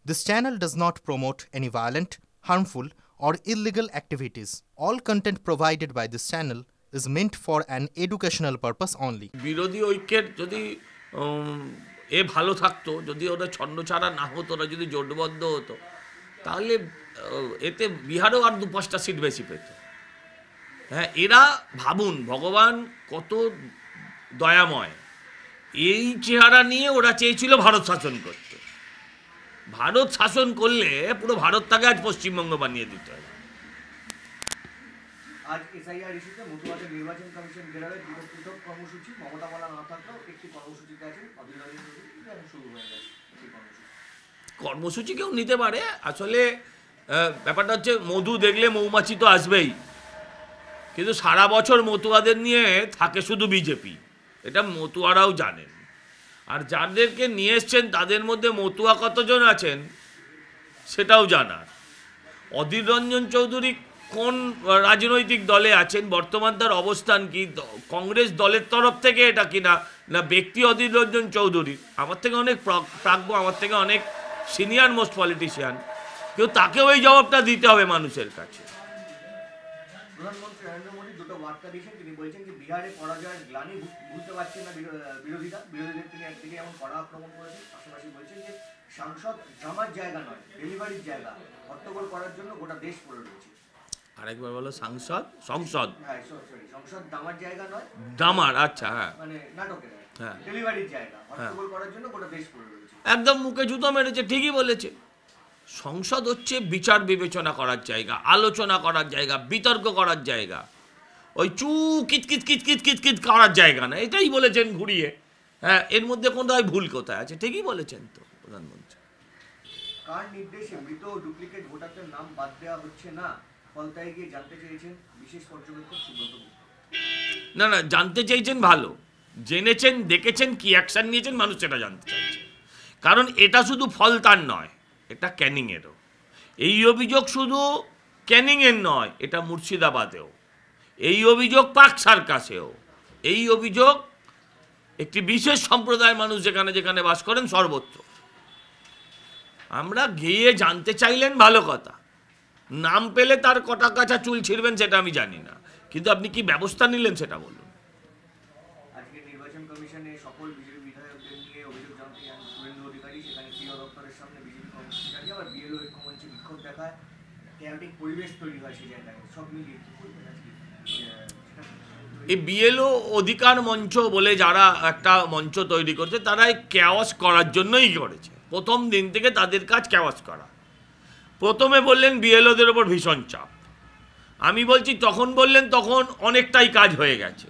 This channel does not promote any violent, harmful, or illegal activities. All content provided by this channel is meant for an educational purpose only. বিরোধী ঐক্যের যদি এ ভালো থাকতো, যদি ওরা ছন্নছাড়া না হতো, ওরা যদি জোটবদ্ধ হতো, তাহলে এতে বিহারেও আর 2-5টা সিট বেশি পেত। হ্যাঁ, এরা ভাবুন ভগবান কত দয়াময়। এই চেহারা নিয়ে ওরা চেয়েছিল ভারত শাসন করতে। ভারত শাসন করলে পুরো ভারতটাকে আজ পশ্চিমবঙ্গ বানিয়ে দিতে হবে। আজ এসআইআর ইস্যুতে মতুয়াদের নির্বাচন কমিশন ঘেরাবে দুটো পৃথক কর্মসূচি। মমতা বলা না থাকলেও একটি কর্মসূচিতে আছে শুরু হয়ে গেছে। কর্মসূচি কেউ নিতে পারে। আসলে ব্যাপারটা হচ্ছে মধু দেখলে মৌমাছি তো আসবেই, কিন্তু সারা বছর মতুয়াদের নিয়ে থাকে শুধু বিজেপি, এটা মতুয়ারাও জানেন। আর যাদেরকে নিয়ে এসছেন তাদের মধ্যে মতুয়া কতজন আছেন সেটাও জানার। অধীর রঞ্জন চৌধুরী কোন রাজনৈতিক দলে আছেন, বর্তমান তার অবস্থান কি, কংগ্রেস দলের তরফ থেকে এটা কিনা, না ব্যক্তি অধীর রঞ্জন চৌধুরী আমার থেকে অনেক প্রাজ্ঞ, আমার থেকে অনেক সিনিয়র মোস্ট পলিটিশিয়ান, কেউ তাকেও এই জবাবটা দিতে হবে মানুষের কাছে। প্রধানমন্ত্রী নরেন্দ্র মোদী দুটো বার্তা দিয়েছেন। তিনি বলছেন যে বিহারে পরাজয়ের গ্লানি ভুলতে পারছেন না বিরোধীদের তিনি একদিকে এমন কড়া আক্রমণ করেছেন। পাশাপাশি বলছেন যে সাংসদ ড্রামার জায়গা নয়, ডেলিভারির জায়গা। হট্টগোল করার জন্য গোটা দেশ পড়ে রয়েছে। আরেকবার বলো। সংসদ হ্যাঁ সরি, সংসদ ড্রামার জায়গা নয়, ড্রামার, আচ্ছা, হ্যাঁ, মানে নাটকের, হ্যাঁ, ডেলিভারির জায়গা। হট্টগোল করার জন্য গোটা দেশ পড়ে রয়েছে। একদম মুখে জুতো মেরেছে, ঠিকই বলেছে। সংসদ হচ্ছে বিচার বিবেচনা করার জায়গা, আলোচনা করার জায়গা, বিতর্ক করার জায়গা, ওই কিত করার জায়গা না। এটাই বলেছেন ঘুরিয়ে। হ্যাঁ, এর মধ্যে কোনটাই ভুল কোথায় আছে? ঠিকই বলেছেন তো প্রধানমন্ত্রী। কার নির্দেশে মৃত ডুপ্লিকেট ভোটারদের নাম বাদ দেওয়া হচ্ছে না, ফলতায় গিয়ে জানতে চেয়েছেন বিশেষ পর্যবেক্ষক সুব্রত গুপ্ত। না, জানতে চাইছেন ভালো, জেনেছেন, দেখেছেন, কি অ্যাকশন নিয়েছেন, মানুষ সেটা জানতে চাইছে। কারণ এটা শুধু ফলতার নয়, এটা ক্যানিংয়েরও। এই অভিযোগ শুধু ক্যানিংয়ের নয়, এটা মুর্শিদাবাদেও, এই অভিযোগ পাক সার্কাসেও, এই অভিযোগ একটি বিশেষ সম্প্রদায়ের মানুষ যেখানে যেখানে বাস করেন সর্বত্র। আমরা গিয়ে জানতে চাইলেন ভালো কথা, নাম পেলে তার কটা কাছা চুল ছিঁড়বেন সেটা আমি জানি না, কিন্তু আপনি কি ব্যবস্থা নিলেন সেটা বলুন। আজকে নির্বাচন কমিশনে সকল বিজেপি বিধায়কদের নিয়ে অভিযোগ জানতে যান শুভেন্দু অধিকারী। সেখানে ক্রীড়া দপ্তরের সামনে বিজেপি কর্মসূচি, আবার বিএলও ঐক্যমঞ্চে বিক্ষোভ দেখায়, ক্যাম্পিং পরিবেশ তৈরি হয় সেই জায়গায়। সব মিলিয়ে এই বিএলও অধিকার মঞ্চ বলে যারা একটা মঞ্চ তৈরি করছে, তারা এই ক্যাওয়াস করার জন্যই করেছে। প্রথম দিন থেকে তাদের কাজ ক্যাওয়াস করা। প্রথমে বললেন বিএলওদের ওপর ভীষণ চাপ, আমি বলছি তখন বললেন তখন অনেকটাই কাজ হয়ে গেছে।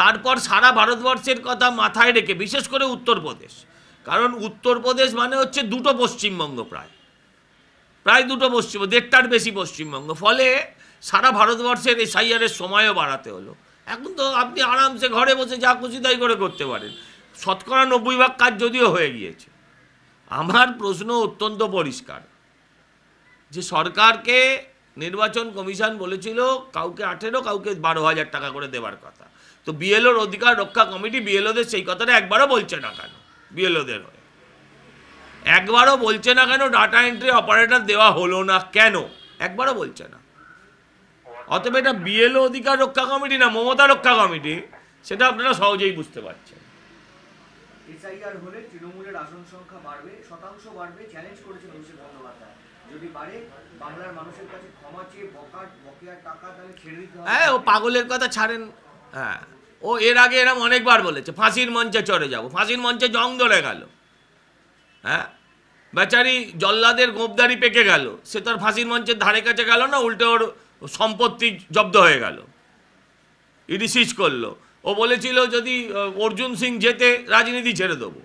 তারপর সারা ভারতবর্ষের কথা মাথায় রেখে, বিশেষ করে উত্তরপ্রদেশ, কারণ উত্তরপ্রদেশ মানে হচ্ছে দুটো পশ্চিমবঙ্গ, প্রায় দুটো পশ্চিমবঙ্গ, 1.5টার বেশি পশ্চিমবঙ্গ। ফলে সারা ভারতবর্ষের এসআইআরের সময়ও বাড়াতে হলো। এখন তো আপনি আরামসে ঘরে বসে যা খুশি তাই করে করতে পারেন। 90% কাজ যদিও হয়ে গিয়েছে। আমার প্রশ্ন অত্যন্ত পরিষ্কার, যে সরকারকে নির্বাচন কমিশন বলেছিল কাউকে 18, কাউকে 12,000 টাকা করে দেওয়ার কথা। তো বিএলওর অধিকার রক্ষা কমিটি বিএলওদের সেই কথাটা একবারও বলছে না কেন? বিএলওদের হয়ে একবারও বলছে না কেন ডাটা এন্ট্রি অপারেটর দেওয়া হলো না কেন? একবারও বলছে না। অতএব এটা বিএলও অধিকার রক্ষা কমিটি না মমতা রক্ষা কমিটি, সেটা আপনারা সহজেই বুঝতে পারছেন। এসআইআর হলে তৃণমূলের আসন সংখ্যা বাড়বে, শতাংশ বাড়বে, চ্যালেঞ্জ করেছেন অভিষেক বন্দ্যোপাধ্যায়। যদি বাড়ে, বাংলার মানুষের কাছে ক্ষমা চেয়ে বকেয়া টাকা তাহলে ছেড়ে দিতে হবে। হ্যাঁ, ও পাগলের কথা ছাড়েন। হ্যাঁ, ও এর আগে এরম অনেকবার বলেছে ফাঁসির মঞ্চে চড়ে যাব, ফাঁসির মঞ্চে জং ধরে গেল। হ্যাঁ, বেচারি জল্লাদের গোপদারি পেকে গেল, সে তার ফাঁসির মঞ্চের ধারে কাছে গেল না, উল্টে ওর সম্পত্তি জব্দ হয়ে গেল, ইডি সিজ করলো। ও বলেছিল যদি অর্জুন সিং জেতে রাজনীতি ছেড়ে দেবো।